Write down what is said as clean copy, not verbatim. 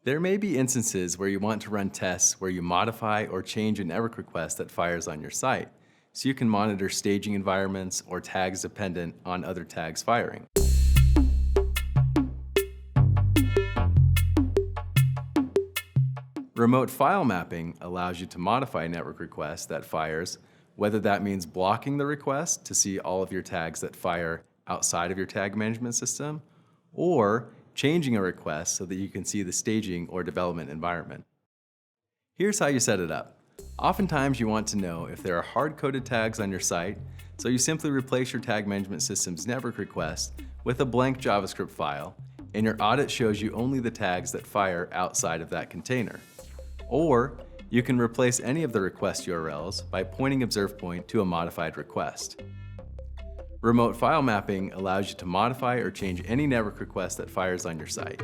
There may be instances where you want to run tests where you modify or change a network request that fires on your site, so you can monitor staging environments or tags dependent on other tags firing. Remote file mapping allows you to modify a network request that fires, whether that means blocking the request to see all of your tags that fire outside of your tag management system, or changing a request so that you can see the staging or development environment. Here's how you set it up. Oftentimes you want to know if there are hard-coded tags on your site, so you simply replace your tag management system's network request with a blank JavaScript file, and your audit shows you only the tags that fire outside of that container. Or you can replace any of the request URLs by pointing ObservePoint to a modified request. Remote file mapping allows you to modify or change any network request that fires on your site.